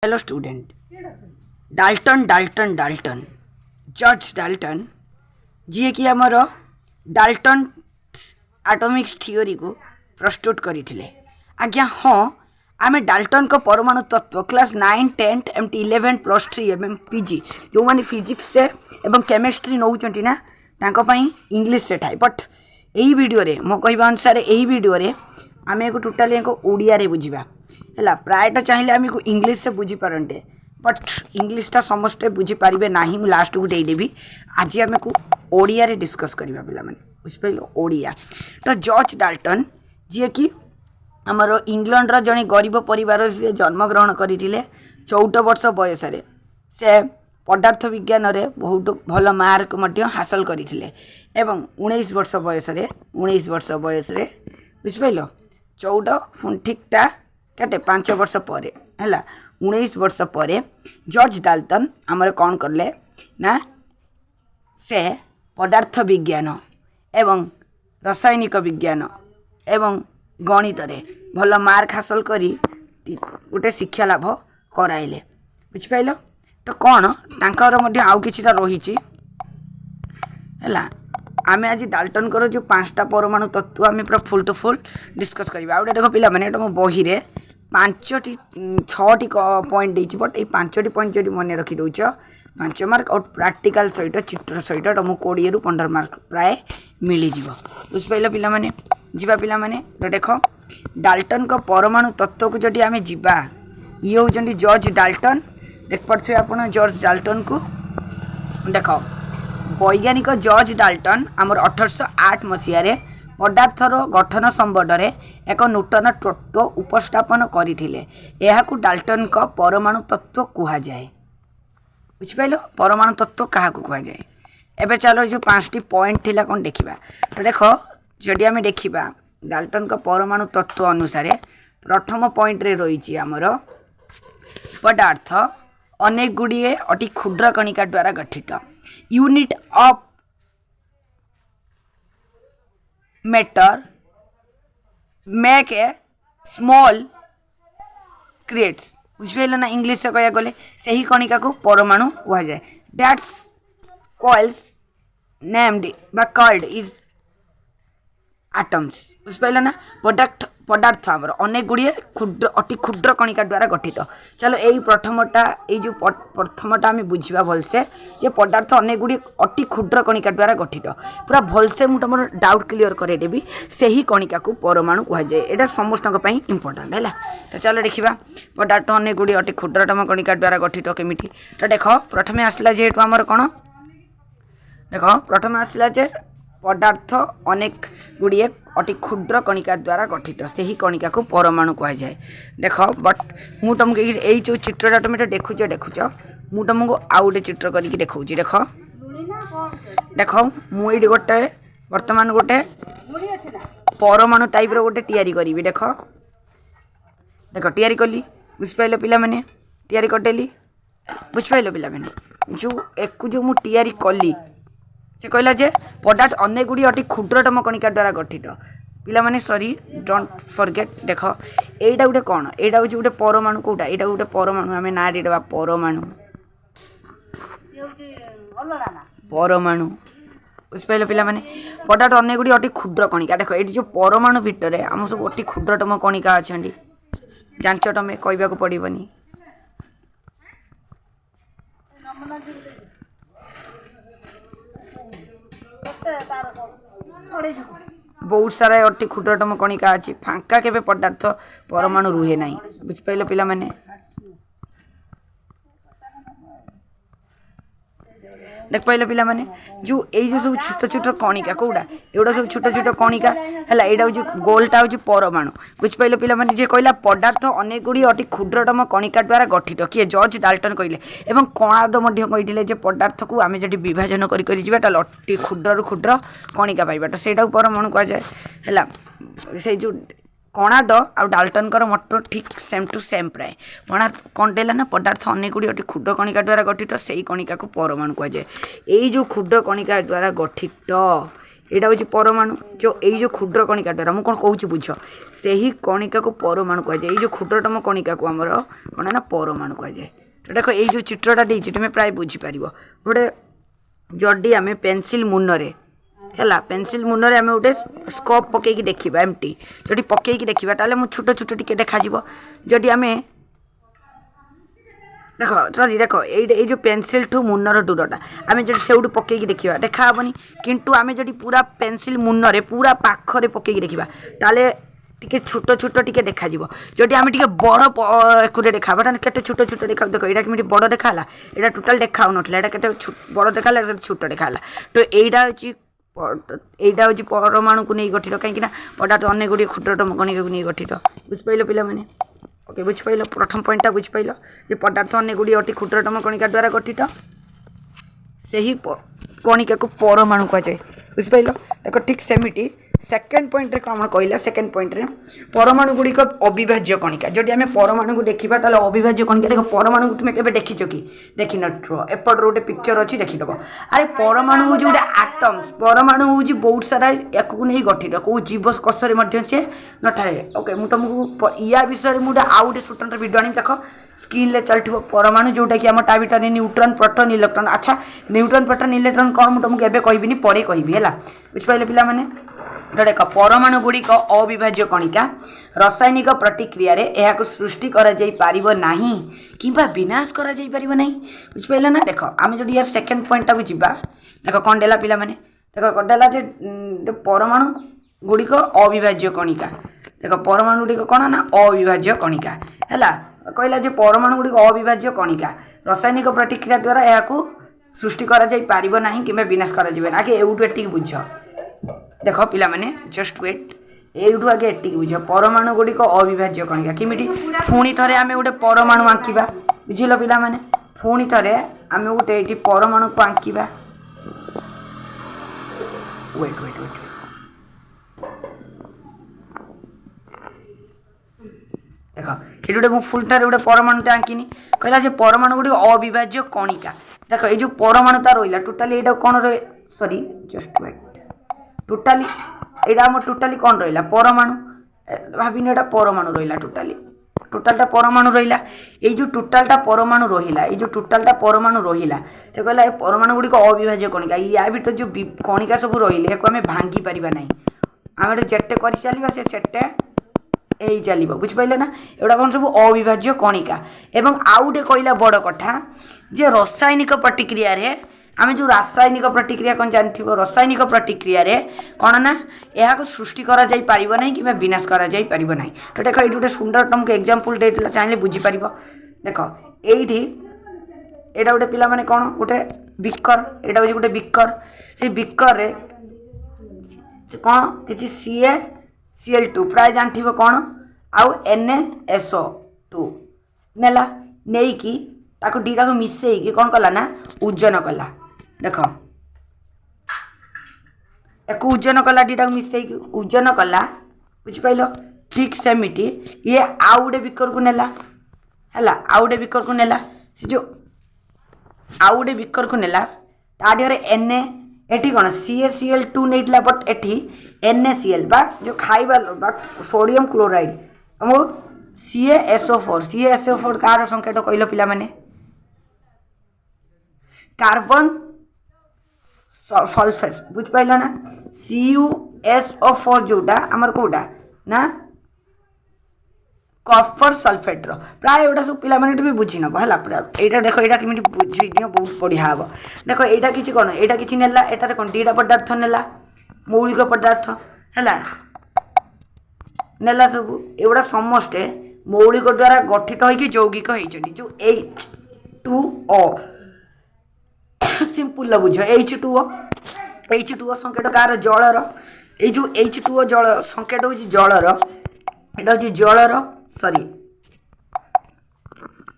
Hello student. Dalton Dalton Dalton George Dalton ji कि आमर Dalton Atomics theory को प्रस्तुत करते आज्ञा हाँ आम डाल्टन को परमाणु तत्व क्लास 9, 10 एमती 11 +3 एवं पीजी जो मैंने फिजिक्स से एवं केमिस्ट्री नौ ना इंग्लीश से थाए बट यही वीडियो रे मो कहवा अनुसार यही वीडियो रे आम एक टोटाली ओडिया रे बुझा है प्रायतः चाहिए आम को इंग्लीश से बुझीपारते बट इंग्लीशटा समस्ते बुझीपारे ना मुझे लास्ट को देदेवी आज आम को ओडिया रे डिस्कस करवा पे बुझिपार ओडिया तो जॉर्ज डाल्टन जी कि आमर इंग्लैंड जड़े गरीब परिवार से जन्मग्रहण करते 14 वर्ष बयस से पदार्थ विज्ञान रे बहुत भल मार्क हासिल करते 19 वर्ष बयस बुझिपार 14 ठीकटा केटे 5 वर्ष पर है 19 वर्ष पर जॉर्ज डाल्टन आमर कौन करले ना से पदार्थ विज्ञान एवं रासायनिक विज्ञान एवं गणित रे भल मार्क हासिल करी गोटे शिक्षा लाभ कराइले बुझिपाइल तो कौन तांकर आउ किछिटा रही आम आज डाल्टन कर जो 5टा परमाणु तत्व आम पूरा फुल टू फुल डिस्कस करवा आउ देख पिला माने मो बही रे 5टी 6टी पॉइंट देछि बट ये 5टी पॉइंट जदि मन रखी दौच 5 मार्क और प्रैक्टिकल सहित चित्र सहित तुमको 20 ରୁ 15 मार्क प्राय मिल जाव बुझिपाइल पिला माने जीवा पिला माने देख डाल्टन को परमाणु तत्व को जदि आम जीवा ये होचंदी जॉर्ज डाल्टन देख पारे आप जॉर्ज डाल्टन को देख वैज्ञानिक जॉर्ज डाल्टन आमर 1808 मसीह पदार्थर गठन संबंध में एक नूतन तत्व उपस्थापन करथिले एहाकु डाल्टन का परमाणु तत्व कहा जाए बुझिपाइल परमाणु तत्व क्या कहा जाए एबे चलो जो 5टी पॉइंट थिला कौन देखिबा तो देख जदि आम देखिबा डाल्टन का परमाणु तत्व अनुसार प्रथम पॉइंट रे रही आमर पदार्थ अनेक गुड़िए अति क्षुद्र कणिका द्वारा गठित unit of matter make a small creates बुझिपाइल ना इंग्लिश से कह गले से ही कणिका को परमाणु कहा जाए दैट्स कॉल्स नेम्ड बा कॉल्ड इज एटम्स बुझिपाइल ना पदार्थ आमर अनेक गुड़िए क्षुद्र अति क्षुद्र कणिका द्वारा गठित चलो यही प्रथमटा जो प्रथमटा आम बुझा भलसे जे पदार्थ अनेक गुड़िए अति क्षुद्र कणिका द्वारा गठित पूरा भलसे मुझे तुम डाउट क्लीयर करदेवी से ही कणिका को परमाणु कहा जाए यहाँ समस्त इंपोर्टाट है तो चलो देखा पदार्थ अनेक गुड़िए अति क्षुद्रतम कणिका द्वारा गठित केमी तो देख प्रथम आसला जेहेतु आमर कौन देख प्रथम आसला जे पदार्थ अनेक गुड़िए अति क्षुद्र कणिका द्वारा गठित से ही कणिका को परमाणु कहा जाए देख बट मु तुमको यही जो चित्रटा तुम देखुच मु तुमको आउ गोटे चित्र करके देखा देख देख मुझे गोटे बर्तमान गोटे परमाणु टाइप रोटे तैयारी करी देख देख तैयारी कली बुझिपाइल पिला माने तैयारी करदेली बुझिपाइल पिला माने जो एक जो मु तैयारी कली से कहला जे पदार्थ अनेक गुड़ी अति क्षुद्रतम कणिका द्वारा गठित पिला माने सॉरी डोंट फॉरगेट देख एटा गोटे कौन एटा हूँ गोटे परमाणु कोटा एटा गोटे परमाणु आम ना देवा परमाणु परमाणु बुझिपाइल पिला माने पदार्थ अनेक गुड़ी अति क्षुद्र कणिका देख ये जो परमाणु भितर आम सब अति क्षुद्रतम कणिका अच्छा जांच तुम कहवाक पड़ोनी बहुत सारा अति क्षुद्रतम कणिका अच्छी फांका केबे पदार्थ परमाणु रुहे ना बुझिपाइल पिला माने देख पाइल पिला माने जो यही जो सब छोट छोट कणिका कौटा एगुड़ा सब छोट छोट कणिका है यहाँ हूँ गोलटा हूँ परमाणु बुझिपाइल पिला माने जे कहला पदार्थ अनेक गुड़ी अति क्षुद्रतम कणिका द्वारा गठित किए जॉर्ज डाल्टन कहले एवं कणाद कहते पदार्थ को आम जब विभाजन कर अति क्षुद्र क्षुद्र कणिका पाइबा तो सहीटा परमाणु कह जाए है से जो कणाद आ डाल्टन मटर ठीक सेम टू सेम प्राय कौन देला ना पदार्थ अनेक गुड़ी अति क्षुद्र कणिका द्वारा गठित से ही कणिका को परमाणु कह जाए यही जो क्षुद्र कणिका द्वारा गठित यहाँ हूँ परमाणु जो यो क्षुद्र कणिका द्वारा मुझे कौन कौच बुझ से ही कणिका को परमाणु कहुए जो क्षुद्रतम कणिका को आमर कौन ना परमाणु कहुए। तो देख ये चित्रटा देती तुम्हें प्राय बुझीपार गोटे जदि आम पेनसिल मुନରେ है पेनसिल मुନରେ आम गोटे स्कोप पकईकी देखा एमटी जदि पकईकी देखा ताले मु छोट छोट टिके देखा जदि आम देख सरी देख ये जो पेनसिल ठू मुनर दूरटा आम जो से पकईकी देखा देखाबनी किंतु आम जदि पूरा पेनसिल मुନରେ पूरा पाखरे पकईकी देखा ताले टिके छोट छोट टिके देखा जदि आम टिके बड़ एक देखा के छोट छोट देखा देख यहाँ कमी बड़ देखा यहाँ टोटाल देखा ना के बड़ देखा छोट देखा तो यहाँ हूँ परमाणु को नहीं गठित कहीं पदार्थ अनेक गुड़िए क्षुद्रतम कणिका को नहीं गठित बुझिपाल पे ओके बुझिपाल प्रथम पॉइंटा बुझिपाल जे पदार्थ अनेक गुड़िए अति क्षुद्रतम कणिका द्वारा गठित से ही कणिका को परमाणु कहुए बुझिपाल देख ठीक सेमिटी सेकेंड पॉइंट रे कौन कहला सेकेंड पॉइंट रे परमाणु गुड़िक अविभाज्य कणिका जदि आम परमाणु को देखा ताले अविभाज्य कणिका देख परमाणु को तुम के देखिच कि देखी नट्र एपट गोटे पिक्चर अच्छी देखीदब अरे परमाणु हूँ गोटे आटम्स परमाणु हूँ बहुत सारा या नहीं गठित कौ जीव कोषे सी न थाए ओके मुझे तुमको या विषय मुझे आउ गोटे स्वतंत्र भिडियो आनी देख स्क्रीन रे चलती परमाणु जोटा कि आम ता भर न्यूट्रन प्रोटॉन इलेक्ट्रॉन अच्छा न्यूट्रन प्रोटॉन इलेक्ट्रॉन कौन मुझे तुमको एवं कहबी पर कहबी है बुझिपारे पाने देख परमाणु गुड़िक अविभाज्य कणिका रासायनिक प्रतिक्रिया यह सृष्टि करना कि विनाश कर बुझिपारे ना देख आम जो यार सेकेंड पॉइंटा को जीवा देख कौन देला पिला माने देख कौन देला जे परमाणु गुड़िक अविभाज्य कणिका देख परमाणु गुड़िक कौन ना अविभाज्य कणिका है कहला जे परमाणु गुड़िक अविभाज्य कणिका रासायनिक प्रतिक्रिया द्वारा यह सृष्टि करना कि विनाश कर आगे एवं बुझ देख पिला माने जस्ट वेट एठू आगे एटिक बुझ परमाणु गुड़िक अविभाज्य कणिका किमिटी पुणी थे आम गोटे परमाणु आंकिबा बुझिल पिला माने पुणी थे आम गोटे ये परमाणु को आंकिबा वेट वेट वेट देख ये गोटे फुल थे गोटे परमाणुटे आंकिनी कहला जे परमाणु गुड़िक अविभाज्य कणिका देख ये जो परमाणुता रहा टोटाली ये कौन रही सॉरी जस्ट वेट टोटाली यहाँ टोटाली कौन रहा परमाणु भाविनी एटा परमाणु रहा टोटाली टोटालटा परमाणु रहा ये जो टोटालटा परमाणु रहा ये जो टोटालटा परमाणु रहा से कहला ये परमाणु गुड़िक अविभाज्य कणिका या भर जो कणिका सब रही आम भांगी पारिबा नहीं आम जेटे कर चलवा से सेटे यही चलो बुझिपारे ना एगुड़ा कौन सब अविभाज्य कणिका एवं आउ गोटे कहला बड़ कथा जे रासायनिक प्रतिक्रिया रे आम जो रासायनिक प्रतिक्रिया कौन जानते रासायनिक प्रतिक्रिया रे कौन ना यह सृष्टि करा नहीं कि विनाश करा नहीं तो देख ये गोटे सुंदर तुमको एग्जांपल दे चाहिए बुझीपार देख ये यहाँ गोटे पिला माने कौन गोटे बिकर यहाँ हूँ गोटे बिकर से बिकर रे कौन किसी CaCl2 प्राय जानते कौन आउ NaSO2 नेला नहीं कि ताको दीटा को मिसेकी कौन कला ना ओजन कला देख एक ओजन कला दीटा को मिसेकी ओजन कला बुझिपाइल ठीक सेमिटी ये आउ गोटे बिकर को नेला है आउ गोटे बिकर को नेला से जो आउ गोटे बिकर को नेला ता देहरे एटी कौन CaCl2 नहीं बट एटी NaCl बा जो खाइबा बा सोडियम क्लोराइड हम CaSO4 कार संकेत कहल पिला माने कार्बन सल्फेट बुझिपाइल ना CuSO4 जोटा आमर कोटा ना कॉपर सल्फेट प्राय एटा सब पिला माने भी बुझी नब है यहाँ देख यहाँ कमी बुझी दियो बहुत बढ़िया हम देख यहाँ किसी कौन यहाँ किसी नेला एटार कौन दीटा पदार्थ नेला मौलिक पदार्थ है नेला सब एगुड़ा समस्ते मौलिक द्वारा गठित होगी यौगिक होती जो H2O सिंपल बुझ H2O संकेत कार जलर ये जो H2O जल संकेत हूँ जलर यहाँ हूँ जलर सॉरी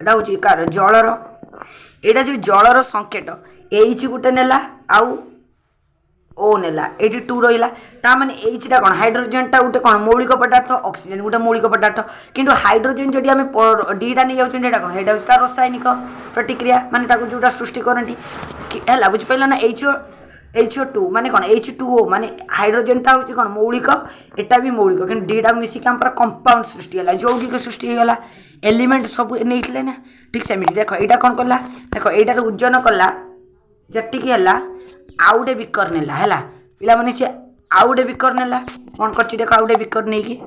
यहाँ हूँ कार जलर यहाँ जो जलर संकेत H गोटे नेला आउ ओ नेला ये 2 रहा ताने एचटा कौन हाइड्रोजेनटा गोटे कौन मौलिक पदार्थ ऑक्सीजन गोटे मौलिक पदार्थ किंतु हाइड्रोजेन जदि आम दीटा नहीं जाऊँ कौन यहाँ हूँ रासायनिक प्रतिक्रिया माने जोटा सृष्टि करती है बुझिपारे ना H2 माने कौन H2O माने हाइड्रोजेन टा हूँ कौन मौलिक एटा भी मौलिक कि दीटा मिसिक आम कंपाउंड सृष्टि है यौगिक सृष्टि होगा एलिमेंट सब नहीं ना ठीक सेमती देख यहाँ कौन कला देख यहाँ ओजन कला जी है आउ गोटे बिकर नेला है पे सी आउ गोटे बिकर नेला कौन कर देख आउ गोटे बिकर नहीं कि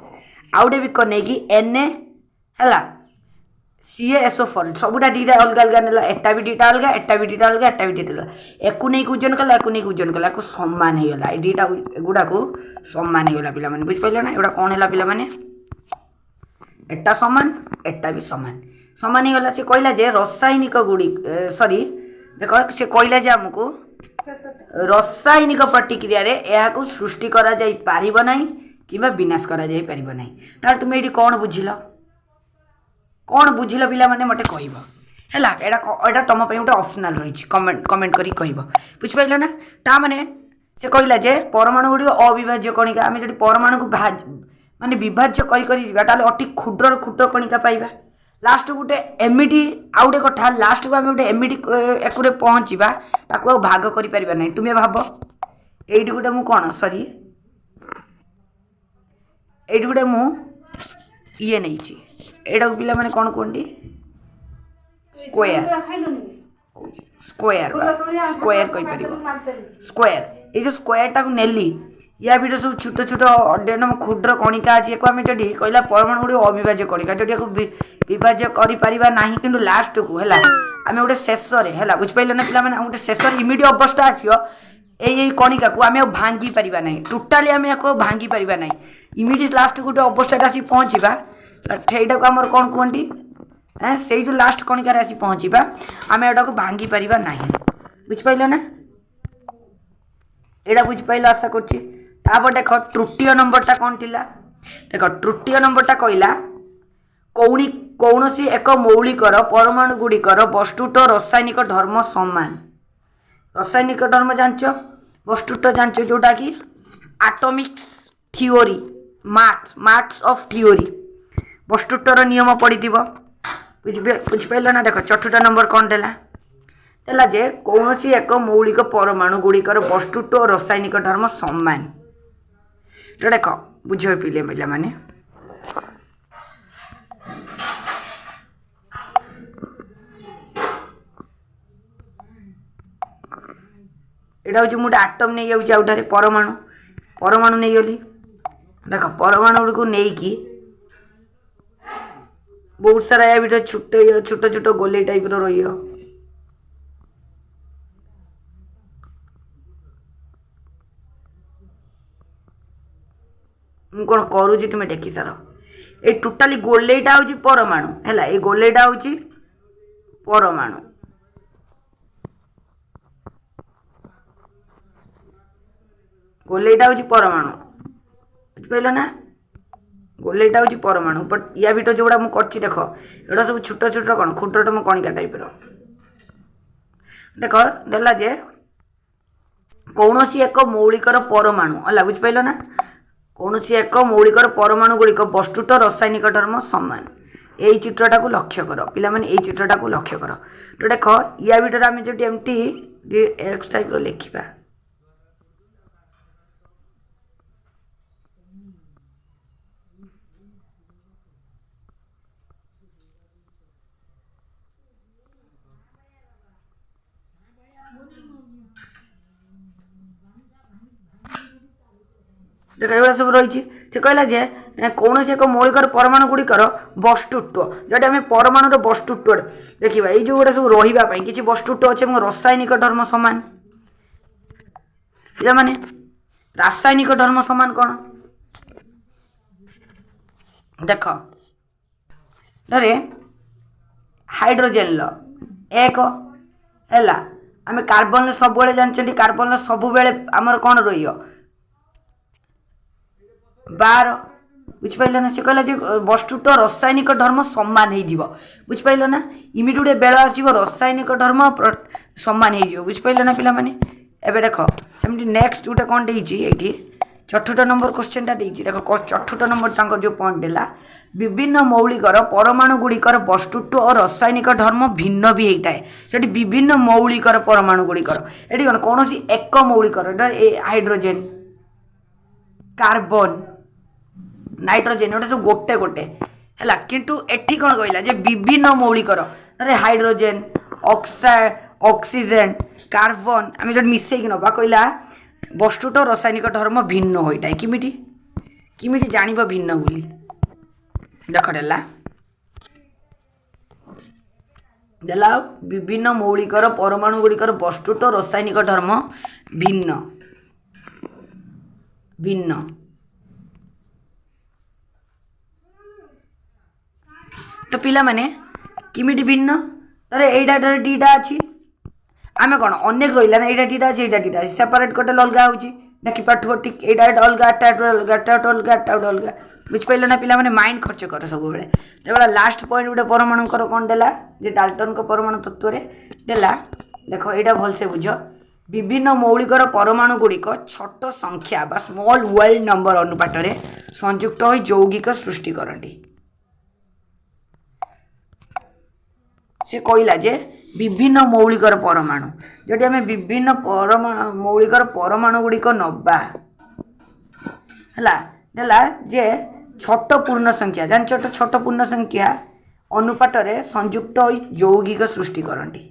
आउ गोटे बिकर नहीं कि Na है CaSO4 सबुटा दीटा अलग अलग नेला एटा भी दीटा अलग एटा भी दीटा अलग एटा भी दीटा अलग एक नहीं ओजन कला एक नहीं ओजन कला सामान होगा दीटा गुड़ा को सामान होगा पे बुझिपारे ना एटा कौन है पे एटा सामान एटा भी सामान सामान होगा से कहला जे रासायनिक गुड़ी सॉरी देख से कहला जे आमको रासायनिक प्रतिक्रिया रे या सृष्टि करा जाई पारिबो नाही किबा विनाश करा जाई पारिबो नाही तार तुम एडी कौन बुझिल पिला माने मते कहब है एटा तुम गोटे ऑप्शनल रही कमेंट करी कहब बुझिपारे ना ता माने से कहला जे परमाणु गुड़ी अविभाज्य कणिका आम जो परमाणु को माने विभाज्य करी अति क्षुद्र क्षुद्र कणिका पाइबा लास्ट गोटे एमिटी आउ गोटे कथा लास्ट को आम गोटे एमिटी एक पहुँचा ताको भाग कर ना तुम्हें भाव ये गोटे मु कौन सॉरी ये गोटे मु ये नहीं एटा को पिला माने कौन कहते स्क्वायर स्क्वायर स्क्वायर कहीपर स्क्वायर ये जो स्क्वायर टाक नेली या भीतर सब छोट छोट अड्डम क्षुद्र कणिका अच्छी एक आम जो कहला परमाणु गुड़ी अविभाज्य कणिका जो विभाज्य करना कि लास्ट को है आम गोटे शेष है बुझिपारे ना पे गोटे शेष इमिडिएट अवस्था आसो यही कणिका को आम भांगी पारिबा नहीं टोटाली आम या भांगी पारिबा नहीं इमिडिएट लास्ट गोटे अवस्था आसी पहुँचा ସେଇଟା को आमर कौन कहती से जो लास्ट कणिकार आसी पहुँचा आम एटा को भांगी पारिबा नहीं बुझिपारे ना एटा बुझिपारे आशा कर देख तृतीय नंबरटा कौन थिला देख तृतीय नंबरटा कहला कौन सी एक मौलिकर परमाणु गुड़िकर वस्तुट रासायनिक धर्म समान रासायनिक धर्म जानच वस्तुट जानच जोटा कि atomics theory marks of theory वस्तुटर नियम पड़ी बुझिपारे ना देख चतुर्थ नंबर कौन देला जे कौन सी एक मौलिक परमाणु गुड़िकर वस्तुट रासायनिक धर्म समान तो देख बुझ पिले मिला माने एटा हूँ मुझे आटम नहीं जाऊँ परमाणु परमाणु नहीं गली देख परमाणु को लेकिन बहुत सारा या भीतर छोट छोट छोट गोले टाइप रही कौन करुँच तुम्हें देखी सार ये टोटाली गोलेटा हूँ परमाणु है ये गोलेटा हूँ परमाणु गोलेटा हूँ परमाणु बुझिपारे ना गोलेटा हूँ परमाणु बट या भीतर जो मुझे देख एटा सब छोट छोट कौन क्षुद्रतम कणिका टाइप देख देला जे कौन सी एक मौलिकर परमाणु है बुझिपारे ना कौन सी एक मौलिकर परमाणु गुड़िक वस्तुट रासायनिक धर्म समान यही चित्रटा को लक्ष्य कर पिला माने यही चित्रटा को लक्ष्य कर तो देख या भीतर आम जो एमती एक्स टाइप लिखा देख एगुड़ा सब रही से कहला जे कौन से एक मौलिकर परमाणु गुड़िकर वस्तुत्व जोटा आम परमाणुर वस्तुत्व देखा ये जो गोटे सब रही किसी वस्तुत्व अच्छे रासायनिक धर्म समान पे माने रासायनिक धर्म समान कौन देख धरे हाइड्रोजेन एक है आम कार्बन सब जानते कार्बन सब आमर कौन रही 12 बुझिपारे ना से कहला वस्तुट रासायनिक धर्म समान हो बुझिपारे ना इमिट गोटे बेल आसो रासायनिक धर्म समान हो बुझिपारे ना पे एवं देख सेमती नेक्स्ट गोटे कौन ये चतुर्थ नंबर क्वेश्चन टा देछि देखो चतुर्थ नंबर तांकर जो पॉइंट देला विभिन्न मौलिकर परमाणु गुड़िकर वस्तुत्व और रासायनिक धर्म भिन्न भी होता है सेठी विभिन्न मौलिकर परमाणु गुड़िकर एठी कौन सी एक मौलिकर हाइड्रोजेन कार्बन नाइट्रोजेन एटा सब गोटे गोटे है किंतु एठी कौन कहला जे विभिन्न मौलिकर हाइड्रोजेन ऑक्सीजन कार्बन आम जो मिसेक नवा कहला वस्तुत रासायनिक धर्म भिन्न होता है किमिटी किमिटी जानिब भिन्न बोली देख देला विभिन्न मौलिकर परमाणु गुड़िकर वस्तुत रासायनिक धर्म भिन्न भिन्न तो पिला माने किमिटी भिन्न अरे एटा दीटा अच्छी आम कौन अनेक रहा ना यहाँ दीटा अच्छे यहाँ दीटा सेपरेट कटे अलग होची देखी पाठ ठीक यहाँ अलग अलग अलग बुझिपारे ना पिला माइंड खर्च कर सब बेले लास्ट पॉइंट गोटे परमाणुकर कौन देला जे डाल्टन को परमाणु तत्व देला देख यहाँ भलसे बुझ विभिन्न मौलिकर परमाणु गुड़िक छोट संख्या बा स्मॉल वर्ल्ड नंबर अनुपात संयुक्त हो यौगिक सृष्टि करती से कहला जे विभिन्न मौलिकर परमाणु जोटी आम विभिन्न मौलिकर परमाणु गुड़िक नवा है जे छोट पूर्ण संख्या जान छोट पूर्ण संख्या अनुपात संयुक्त हो यौगिक सृष्टि करती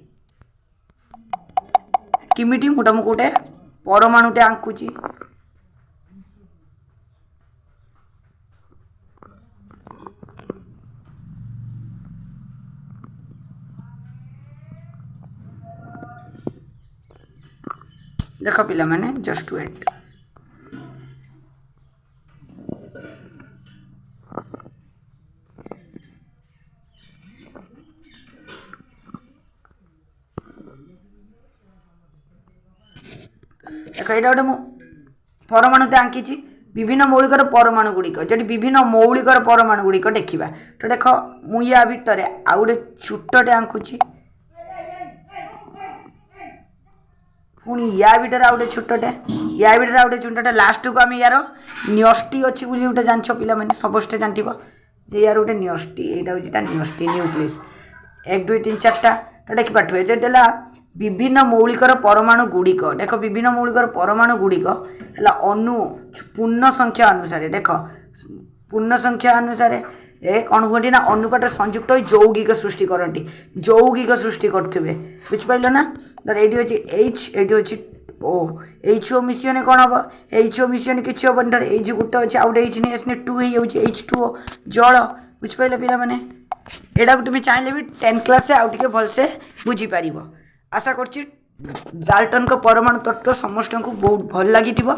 किमिटी मु तुमको गोटे परमाणुटे आंकुची देख पिला माने जस्ट वेट देख यहाँ गोटे परमाणुते आंकी विभिन्न मौलिकर परमाणु गुड़िक जो विभिन्न मौलिकर परमाणु गुड़िक देखा तो देख मु या भितर आउ गोटे छुटटे आंकुची पुणी या भितर आउ गोटे छोटे या भितर आउ गोटे छोटे लास्ट को आम यार न्यष्टि अच्छी गोटे जान पिला मैंने समस्ते जानव जे यार गोटे न्यष्टि यहाँ हूँ न्यष्टि न्यूक्लियस 1 2 3 4टा तो देखी पाठे जो देला विभिन्न मौलिकर परमाणु गुड़िक देख विभिन्न मौलिकर परमाणु गुड़िक है अणु पूर्ण संख्या अनुसार देख पूर्ण संख्या अनुसार कौन कहते ना अनुपात संयुक्त यौगिक सृष्टि करती यौगिक सृष्टि करेंगे बुझिपारे ना धर ये अच्छी एच ये अच्छी ओ एच ओ मिशन कौन हम एच ओ मिशन किसी हम धर एच गोटे अच्छे आउ एच नहीं आसने 2 हो H2O जल बुझिपारे पिला माने एटा को तुम चाहिए भी 10th क्लास से आउ भलसे बुझीपार आशा कर डाल्टन को परमाणु तत्व समस्त को बहुत भल लगी जो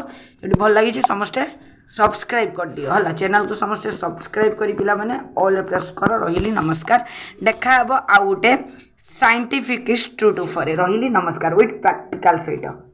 भल लगी समस्ते सब्सक्राइब कर दियो हला चैनल को समस्ते सब्सक्राइब करी पिला माने ऑल प्रेस कर रही नमस्कार देखा आउ गोटे साइंटिफिक ट्रू टू फॉर रही नमस्कार विथ प्रैक्टिकल सहित।